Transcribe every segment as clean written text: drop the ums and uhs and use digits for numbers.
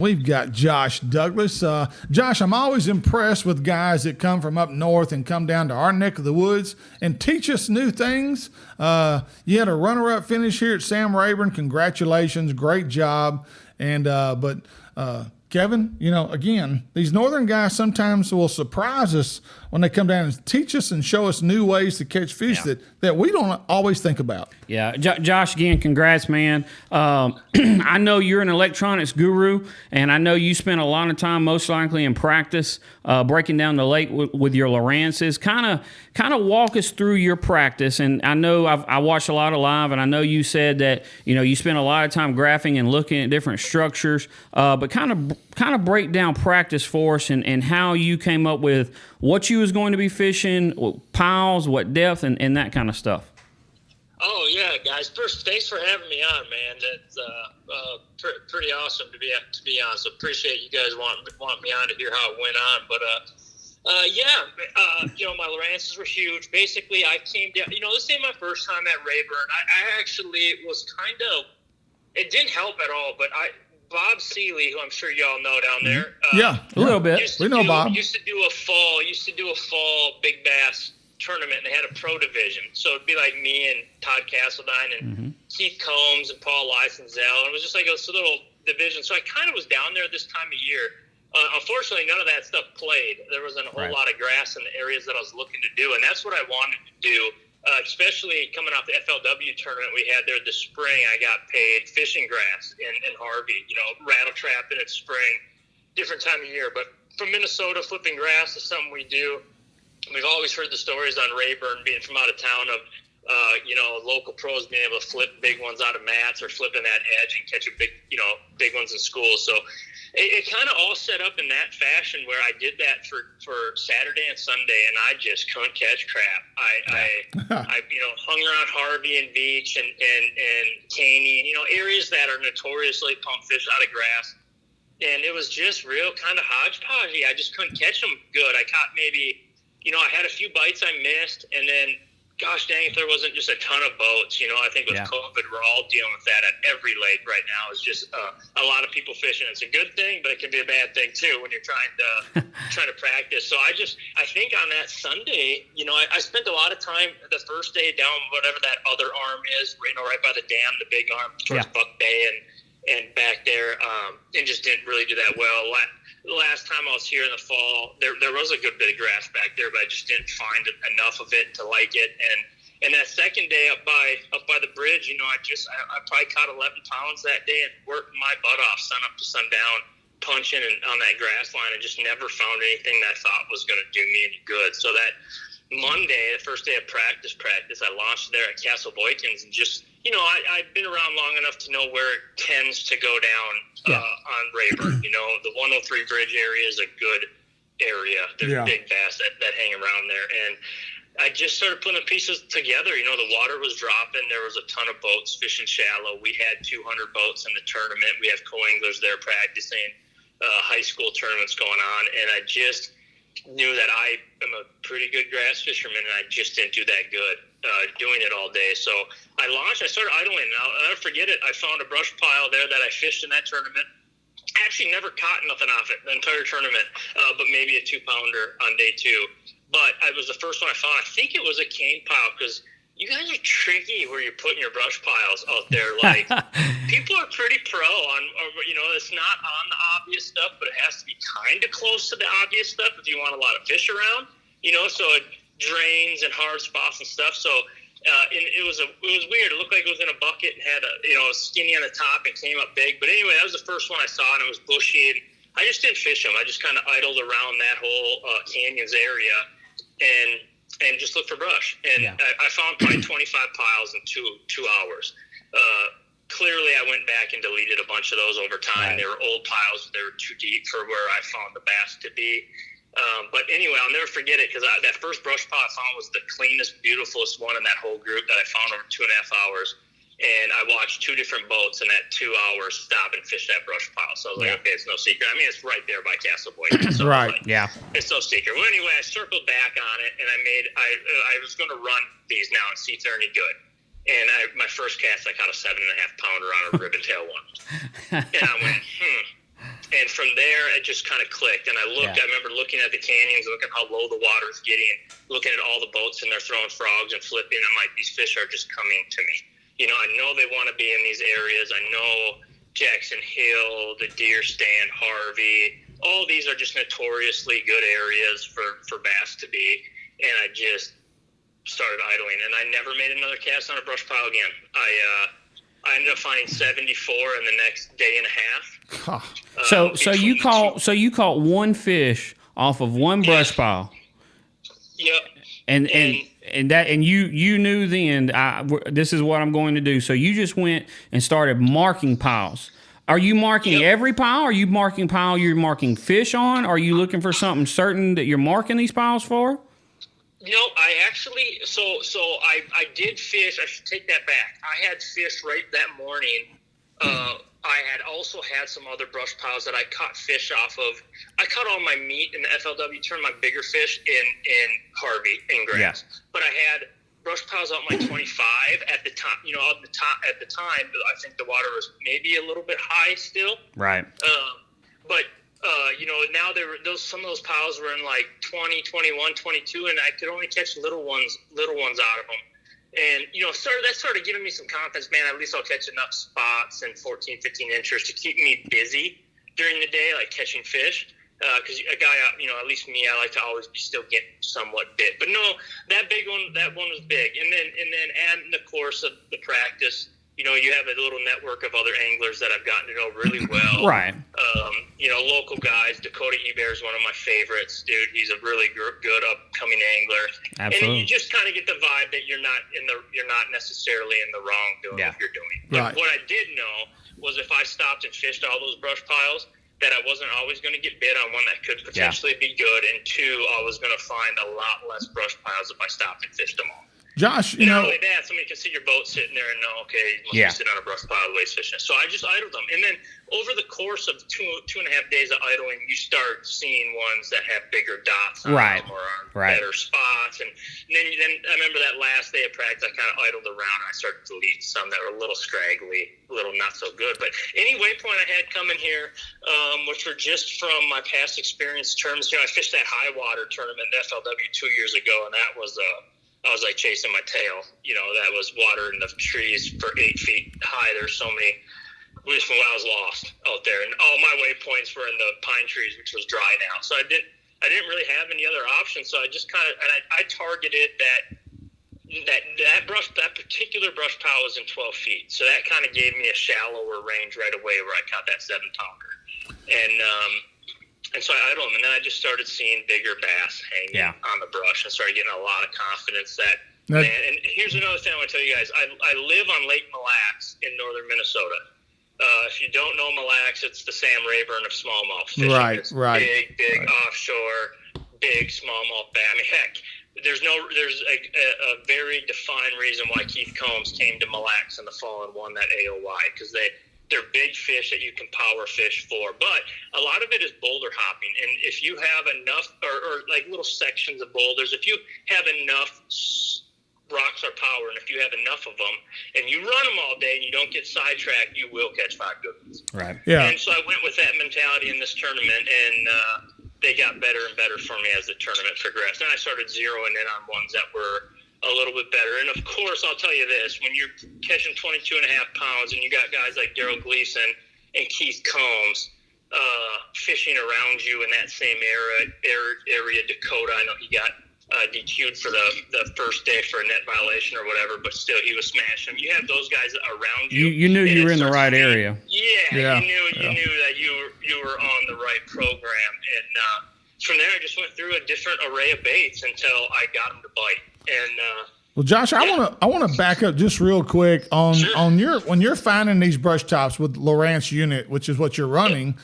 We've got Josh Douglas. Josh, I'm always impressed with guys that come from up north and come down to our neck of the woods and teach us new things. You had a runner-up finish here at Sam Rayburn. Congratulations, great job. And but Kevin, again, these northern guys sometimes will surprise us when they come down and teach us and show us new ways to catch fish that we don't always think about. Yeah, Josh, again, congrats, man. I know you're an electronics guru, and I know you spent a lot of time, most likely in practice, breaking down the lake with your Lowrances. Kind of walk us through your practice. And I know I watched a lot of live, and I know you said that you spent a lot of time graphing and looking at different structures. But kind of break down practice for us and how you came up with what you was going to be fishing, piles, what depth, and that kind of stuff. Oh yeah, guys! First, thanks for having me on, man. That's pretty awesome to be on. So appreciate you guys want me on to hear how it went on. But my Lowrances were huge. Basically, I came down. This ain't my first time at Rayburn. I actually was kind of. It didn't help at all, but Bob Seeley, who I'm sure y'all know down there. A little bit. We know Bob. Used to do a fall big bass tournament, and they had a pro division. So it'd be like me and Todd Castledine and Keith Combs and Paul Lysonzell. And it was just like a little division. So I kind of was down there this time of year. Unfortunately, none of that stuff played. There wasn't a whole lot of grass in the areas that I was looking to do, and that's what I wanted to do. Especially coming off the FLW tournament we had there this spring, I got paid fishing grass in Harvey, rattle trapping in spring, different time of year. But from Minnesota, flipping grass is something we do. We've always heard the stories on Rayburn being from out of town of, local pros being able to flip big ones out of mats or flipping that edge and catch big ones in school. So it kind of all set up in that fashion where I did that for Saturday and Sunday, and I just couldn't catch crap. I hung around Harvey and Beach and Caney, areas that are notoriously pump fish out of grass. And it was just real kind of hodgepodgey. I just couldn't catch them good. I caught maybe, I had a few bites I missed, and then gosh dang, if there wasn't just a ton of boats, I think with COVID, we're all dealing with that at every lake right now. It's just a lot of people fishing. It's a good thing, but it can be a bad thing too when you're trying to practice. So I think on that Sunday, I spent a lot of time the first day down whatever that other arm is, right by the dam, the big arm towards Buck Bay and back there, and just didn't really do that well. The last time I was here in the fall, there was a good bit of grass back there, but I just didn't find enough of it to like it. And that second day up by the bridge, I probably caught 11 pounds that day and worked my butt off sun up to sundown, punching on that grass line, and just never found anything that I thought was going to do me any good. So that Monday, the first day of practice, I launched there at Castle Boykins, and just I've been around long enough to know where it tends to go down on Rayburn. The 103 bridge area is a good area. There's big bass that hang around there. And I just started putting the pieces together. The water was dropping. There was a ton of boats fishing shallow. We had 200 boats in the tournament. We have co-anglers there practicing, high school tournaments going on. And I just knew that I am a pretty good grass fisherman, and I just didn't do that good doing it all day. So I started idling. I'll never forget it. I found a brush pile there that I fished in that tournament. Actually never caught nothing off it the entire tournament, but maybe a 2-pounder on day 2. But it was the first one I found. I think it was a cane pile, because you guys are tricky where you're putting your brush piles out there. Like, people are pretty pro on, it's not on the obvious stuff, but it has to be kind of close to the obvious stuff if you want a lot of fish around, so it drains and hard spots and stuff. So it was weird. It looked like it was in a bucket and had a skinny on the top and came up big. But anyway, that was the first one I saw, and it was bushy. And I just didn't fish them. I just kind of idled around that whole canyons area and just looked for brush. And I found probably 25 piles in two hours. Clearly, I went back and deleted a bunch of those over time. They were old piles. They were too deep for where I found the bass to be. But anyway, I'll never forget it, because that first brush pile I found was the cleanest, beautifulest one in that whole group that I found over 2.5 hours. And I watched 2 different boats in that 2 hours stop and fish that brush pile. So I was like, okay, it's no secret. I mean, it's right there by Castle Boykins. So it's no secret. Well, anyway, I circled back on it, and I was going to run these now and see if they're any good. And my first cast, I caught a 7.5 pounder on a ribbon tail one. And I went, And from there, it just kind of clicked. And I remember looking at the canyons, looking how low the water's getting, looking at all the boats, and they're throwing frogs and flipping. I'm like, these fish are just coming to me. I know they want to be in these areas. I know Jackson Hill, the Deer Stand, Harvey, all these are just notoriously good areas for bass to be. And I just started idling, and I never made another cast on a brush pile again. I ended up finding 74 in the next day and a half. So you caught one fish off of one brush pile. Yep. And you knew then this is what I'm going to do. So you just went and started marking piles. Are you marking every pile? Are you marking pile you're marking fish on? Are you looking for something certain that you're marking these piles for? No, I actually I did fish. I should take that back. I had fish right that morning. I had also had some other brush piles that I caught fish off of. I caught all my meat in the FLW tournament, my bigger fish in Harvey in grass. Yeah. But I had brush piles out my 25 at the time. At the time, I think the water was maybe a little bit high still. Right. But now some of those piles were in like 20, 21, 22, and I could only catch little ones out of them. And, that started giving me some confidence, man. At least I'll catch enough spots and 14, 15 inches to keep me busy during the day, like catching fish. Because a guy, at least me, I like to always be still getting somewhat bit. But no, that one was big. And then in the course of the practice, you have a little network of other anglers that I've gotten to know really well. Right. Local guys. Dakota Hebert is one of my favorites, dude. He's a really good upcoming angler. Absolutely. And then you just kind of get the vibe that you're not necessarily in the wrong doing what you're doing. But what I did know was if I stopped and fished all those brush piles, that I wasn't always going to get bit on one that could potentially be good, and two, I was going to find a lot less brush piles if I stopped and fished them all. Josh, not only that, somebody can see your boat sitting there and know, okay, you must be sitting on a brush pile the way he's fishing. So I just idled them. And then over the course of two and a half days of idling, you start seeing ones that have bigger dots on them or on better spots. And then I remember that last day of practice, I kind of idled around, and I started to delete some that were a little scraggly, a little not so good. But any waypoint I had coming here, which were just from my past experience terms, I fished that high water tournament at FLW 2 years ago, and that was I was like chasing my tail. That was water in the trees for 8 feet high. There's so many. Just when I was lost out there, and all my waypoints were in the pine trees, which was dry now. So I didn't really have any other options. So I just kind of I targeted that particular brush pile was in 12 feet. So that kind of gave me a shallower range right away where I caught that 7-pounder. And so I idled them, and then I just started seeing bigger bass hanging on the brush, and started getting a lot of confidence that. Man, and here's another thing I want to tell you guys. I live on Lake Mille Lacs in northern Minnesota. If you don't know Mille Lacs, it's the Sam Rayburn of smallmouth fishing. It's big offshore, big smallmouth bass. I mean, heck, there's a very defined reason why Keith Combs came to Mille Lacs in the fall and won that AOY, because they're big fish that you can power fish for. But a lot of it is boulder hopping. And if you have enough, or like little sections of boulders, if you have enough rocks are power, and if you have enough of them and you run them all day and you don't get sidetracked, you will catch 5 good ones. Right. Yeah. And so I went with that mentality in this tournament, and they got better and better for me as the tournament progressed. And I started zeroing in on ones that were a little bit better. And of course, I'll tell you this, when you're catching 22 and a half pounds and you got guys like Daryl Gleason and Keith Combs fishing around you in that same area, Dakota, I know he got DQ'd for the first day for a net violation or whatever, but still he was smashing them. You have those guys around you. You knew you were in the right area. Yeah. You knew that you were on the right program, and from there I just went through a different array of baits until I got them to bite. And well, Josh, I want to back up just real quick on when you're finding these brush tops with Lowrance unit, which is what you're running.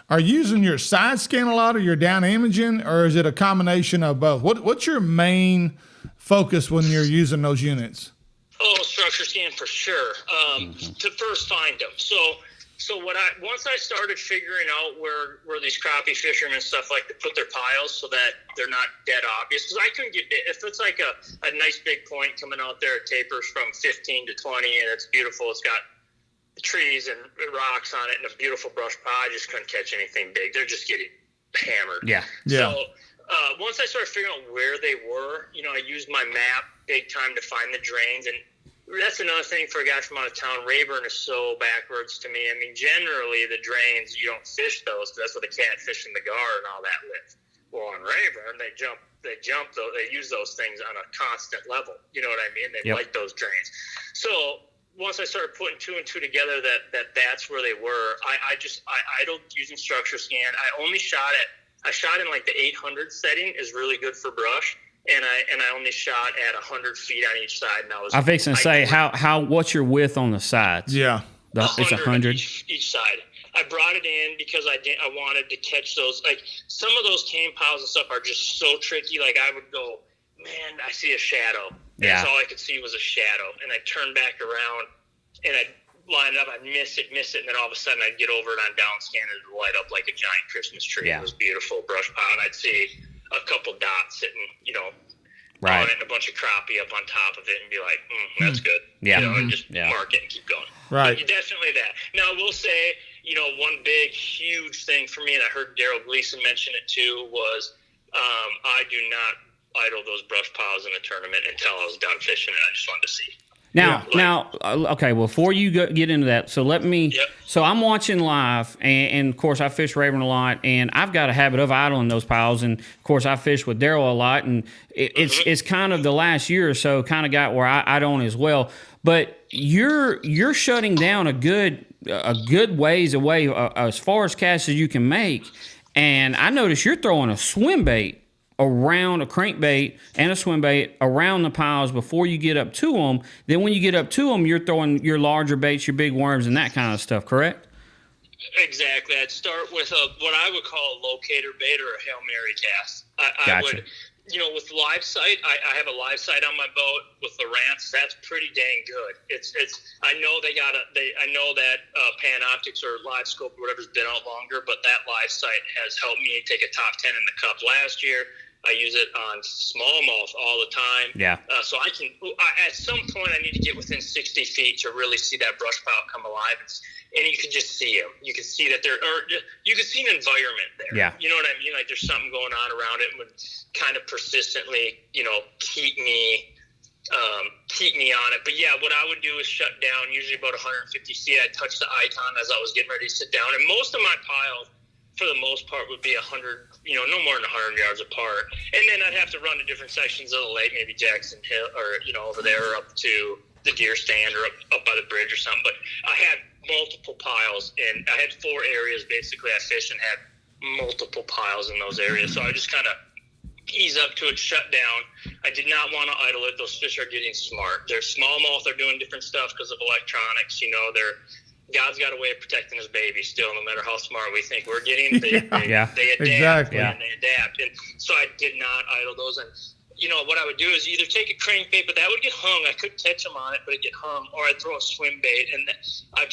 Are you using your side scan a lot, or your down imaging, or is it a combination of both? What's your main focus when you're using those units? Oh, structure scan for sure. To first find them. So once I started figuring out where these crappie fishermen and stuff like to put their piles so that they're not dead obvious, because I couldn't get if it's like a nice big point coming out there, it tapers from 15 to 20, and it's beautiful. It's got trees and rocks on it and a beautiful brush pile. I just couldn't catch anything big. They're just getting hammered. Yeah. So once I started figuring out where they were, I used my map big time to find the drains. And that's another thing for a guy from out of town. Rayburn is so backwards to me. I mean, generally the drains, you don't fish those because that's what the catfish in the gar and all that live. Well, on Rayburn, they jump though. They use those things on a constant level. You know what I mean? They like those drains. So once I started putting two and two together, that's where they were. I idled using structure scan. I shot in like the 800 setting is really good for brush, and I only shot at 100 feet on each side. And I'm fixing to say what's your width on the sides? Yeah, it's 100 each side. I brought it in because I wanted to catch those. Like some of those cane piles and stuff are just so tricky. Like I would go, man, I see a shadow. Yeah. That's all I could see was a shadow. And I'd turn back around and I'd line it up. I'd miss it. And then all of a sudden I'd get over it on down scan and it'd light up like a giant Christmas tree. Yeah. It was beautiful brush pile. And I'd see a couple dots sitting, right. on it and a bunch of crappie up on top of it and be like, that's good. Yeah. And just mark it and keep going. Right. Definitely that. Now I will say, one big, huge thing for me, and I heard Daryl Gleason mention it too, was I do not idle those brush piles in a tournament until I was done fishing, and I just wanted to see. Now, okay, before you get into that, so let me, so I'm watching live, and of course I fish Rayburn a lot, and I've got a habit of idling those piles, and of course I fish with Daryl a lot, and it's kind of the last year or so kind of got where I don't as well, but you're shutting down a good ways away as far as casts as you can make, and I notice you're throwing a swim bait around a crankbait and a swim bait around the piles before you get up to them. Then when you get up to them, you're throwing your larger baits, your big worms, and that kind of stuff, correct? Exactly. I'd start with what I would call a locator bait or a Hail Mary cast. Gotcha. I would, with live sight, I have a live sight on my boat with the Lowrance. That's pretty dang good. I know I know that Panoptics or Live Scope or whatever's been out longer, but that live sight has helped me take a top 10 in the cup last year. I use it on smallmouth all the time. Yeah. So at some point I need to get within 60 feet to really see that brush pile come alive. And you can just see them. You can see that you can see an environment there. Yeah. You know what I mean? Like there's something going on around it and would kind of persistently, keep me on it. But yeah, what I would do is shut down usually about 150 feet. I'd touch the icon as I was getting ready to sit down. And most of my piles, for the most part, would be 100, no more than 100 yards apart. And then I'd have to run to different sections of the lake, maybe Jackson Hill or, over there, or up to the deer stand or up by the bridge or something. But I had multiple piles, and I had 4 areas basically I fished and had multiple piles in those areas. So I just kind of ease up to it, shut down. I did not want to idle it. Those fish are getting smart. They're smallmouth. They're doing different stuff because of electronics. God's got a way of protecting his baby still, no matter how smart we think we're getting. They adapt. Exactly. And they adapt. And so I did not idle those. And, what I would do is either take a crankbait, but that would get hung. I could catch them on it, but it'd get hung. Or I'd throw a swim bait. And I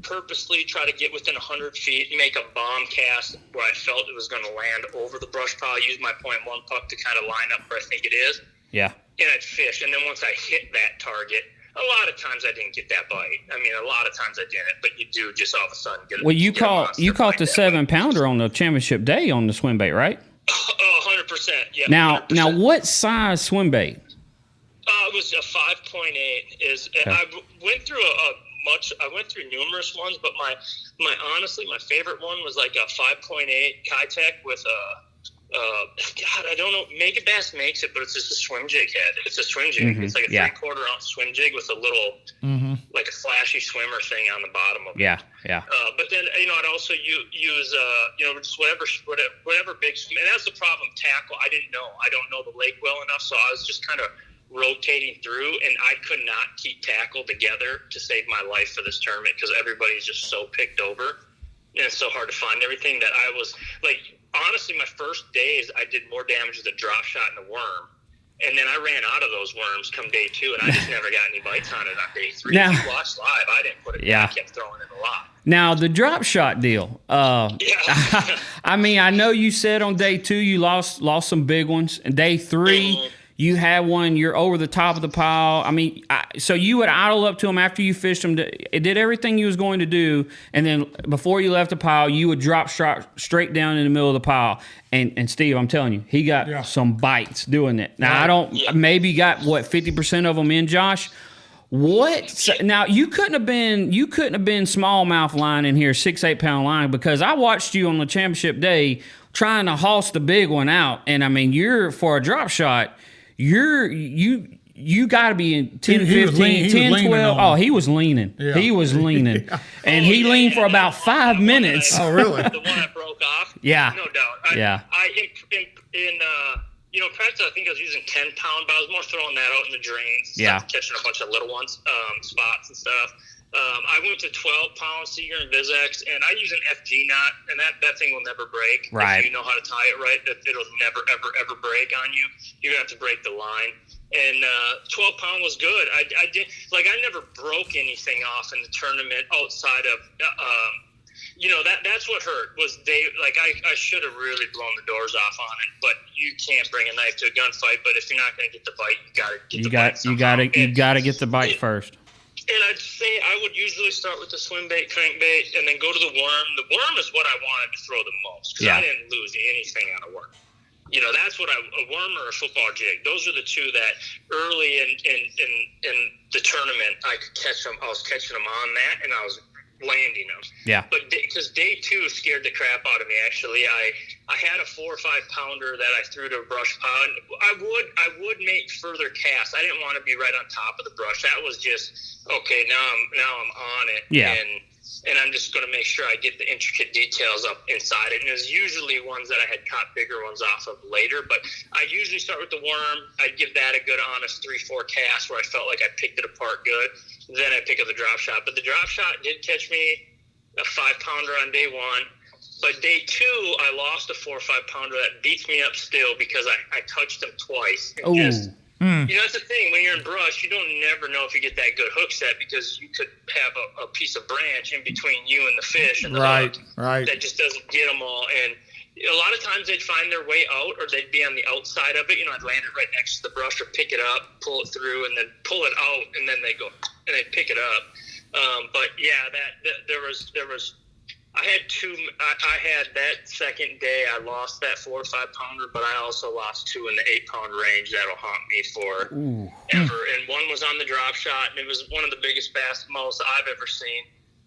purposely try to get within 100 feet and make a bomb cast where I felt it was going to land over the brush pile. I use my .1 puck to kind of line up where I think it is. Yeah. And I'd fish. And then once I hit that target, a lot of times I didn't get that bite. I mean, a lot of times I didn't, but you do just all of a sudden get it. Well, you caught the 7-pounder on the championship day on the swim bait, right? 100%. Yeah. Now, 100%. What size swim bait? It was a 5.8. I went through I went through numerous ones, but my favorite one was like a 5.8 Kitech with I don't know. Megabass makes it, but it's just a swim jig head. It's a swim jig. Mm-hmm. It's like a 3/4 ounce swim jig with a little, like a flashy swimmer thing on the bottom of it. Yeah. But then, I'd also use, just whatever big swim. And that's the problem. Tackle. I don't know the lake well enough, so I was just kind of rotating through, and I could not keep tackle together to save my life for this tournament because everybody's just so picked over, and it's so hard to find everything that I was like. Honestly, my first days, I did more damage with a drop shot and a worm. And then I ran out of those worms come day 2, and I just never got any bites on it on day 3. Now, if you watched live, I didn't put it down. I kept throwing it a lot. Now, the drop shot deal. I mean, I know you said on day 2 you lost some big ones. And day 3, You had one. You're over the top of the pile. I mean, so you would idle up to them after you fished them. It did everything you was going to do, and then before you left the pile, you would drop straight down in the middle of the pile. And Steve, I'm telling you, he got some bites doing it. Now I don't. Maybe got what 50% of them in, Josh. What? So, now you couldn't have been smallmouth line in here, 6-8 pound line, because I watched you on the championship day trying to hoss the big one out, and I mean, you're for a drop shot. You got to be in 10, 15, 10, 12. Oh, he was leaning. Yeah. He was leaning. And he leaned for about 5 minutes. Oh, really? The one I broke off? Yeah. No doubt. In practice, I think I was using 10 pound, but I was more throwing that out in the drains. Catching a bunch of little ones, spots and stuff. I went to 12 pound Seager and Vizex, and I use an FG knot, and that thing will never break. Right. If you know how to tie it right, it'll never, ever, ever break on you. You're going to have to break the line. And 12 pound was good. I never broke anything off in the tournament outside of, that's what hurt was I should have really blown the doors off on it, but you can't bring a knife to a gunfight. But if you're not going to get the bite, you got to get the bite. You got to get the bite first. And I'd say I would usually start with the swim bait, crankbait, and then go to the worm. The worm is what I wanted to throw the most because I didn't lose anything on a worm. That's what a worm or a football jig. Those are the two that early in the tournament I could catch them. I was catching them on that, and I was landing them. Yeah. But because day 2 scared the crap out of me. Actually, I had a 4 or 5 pounder that I threw to a brush pile. And I would make further casts. I didn't want to be right on top of the brush. That was just okay. Now I'm on it. Yeah. And I'm just going to make sure I get the intricate details up inside it. And it was usually ones that I had caught bigger ones off of later. But I usually start with the worm. I'd give that a good, honest 3-4 cast where I felt like I picked it apart good. Then I pick up the drop shot. But the drop shot did catch me a 5 pounder on day 1. But day 2, I lost a 4 or 5 pounder that beats me up still because I touched him twice. That's the thing. When you're in brush, you don't never know if you get that good hook set because you could have a piece of branch in between you and the fish and the hook that just doesn't get them all. And a lot of times they'd find their way out or they'd be on the outside of it. I'd land it right next to the brush or pick it up, pull it through, and then pull it out, and then they go and they pick it up. There was. I had that second day, I lost that 4 or 5 pounder, but I also lost 2 in the 8 pound range that'll haunt me forever. And one was on the drop shot, and it was one of the biggest bass most I've ever seen.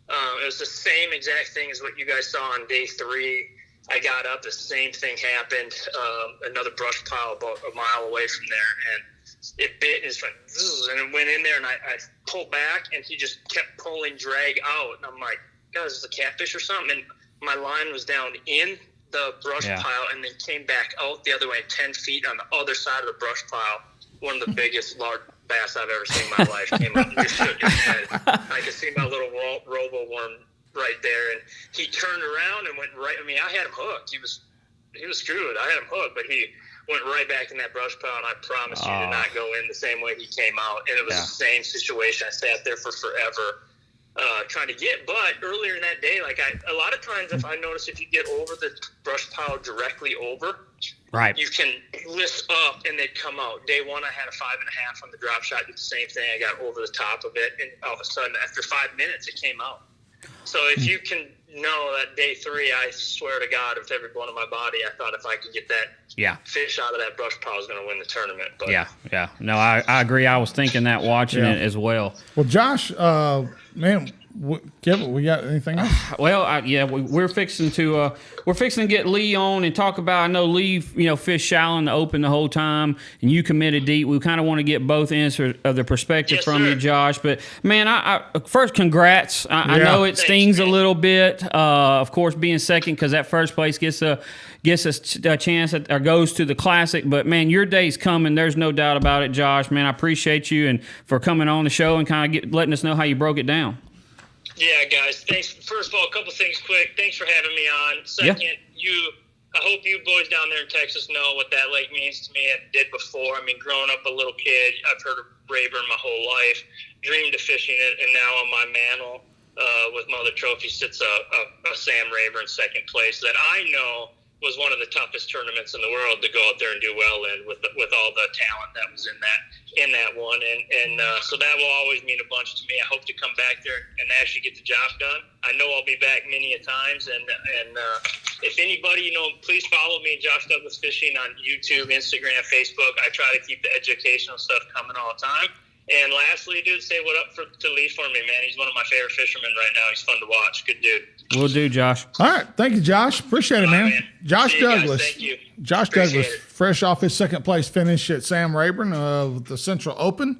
It was the same exact thing as what you guys saw on day 3. I got up, the same thing happened. Another brush pile about a mile away from there, and it bit and it's like, and it went in there, and I pulled back, and he just kept pulling drag out, and I'm like, God, is this a catfish or something? And my line was down in the brush pile and then came back out the other way 10 feet on the other side of the brush pile. One of the biggest large bass I've ever seen in my life came up and just shook his head. I could see my little robo worm right there, and he turned around and went right. I mean, I had him hooked. He was screwed. I had him hooked, but he went right back in that brush pile, and I promise you to not go in the same way he came out. And it was the same situation. I sat there for forever. Trying to get, but earlier in that day, a lot of times if you get over the brush pile directly over, you can lift up and they'd come out. Day 1, I had a 5.5 on the drop shot, did the same thing. I got over the top of it, and all of a sudden, after 5 minutes, it came out. So if you can know that day 3, I swear to God, with every bone in my body, I thought if I could get that fish out of that brush pile, I was going to win the tournament. But No, I agree. I was thinking that watching it as well. Well, Josh, Kevin, we got anything else? Well, we're fixing to get Lee on and talk about. I know Lee, fished shallow in the open the whole time, and you committed deep. We kind of want to get both ends of the perspective from you, Josh. But man, I first congrats. I know it stings a little bit, of course, being second because that first place gets us a chance or goes to the Classic. But man, your day's coming. There's no doubt about it, Josh. Man, I appreciate you and for coming on the show and kind of letting us know how you broke it down. Yeah, guys. Thanks. First of all, a couple things quick. Thanks for having me on. Second, I hope you boys down there in Texas know what that lake means to me. I did before. I mean, growing up a little kid, I've heard of Rayburn my whole life. Dreamed of fishing it, and now on my mantle with Mother Trophy sits a Sam Rayburn second place that I know was one of the toughest tournaments in the world to go out there and do well in with all the talent that was in that one. And so that will always mean a bunch to me. I hope to come back there and actually get the job done. I know I'll be back many a times. And if anybody, please follow me, Josh Douglas Fishing, on YouTube, Instagram, Facebook. I try to keep the educational stuff coming all the time. And lastly, dude, say what up to Lee for me, man. He's one of my favorite fishermen right now. He's fun to watch. Good dude. Will do, Josh. All right. Thank you, Josh. Appreciate it, man. Man. Josh See you guys. Douglas. Thank you. Josh Appreciate Douglas, it. fresh off his second place finish at Sam Rayburn with the Central Open.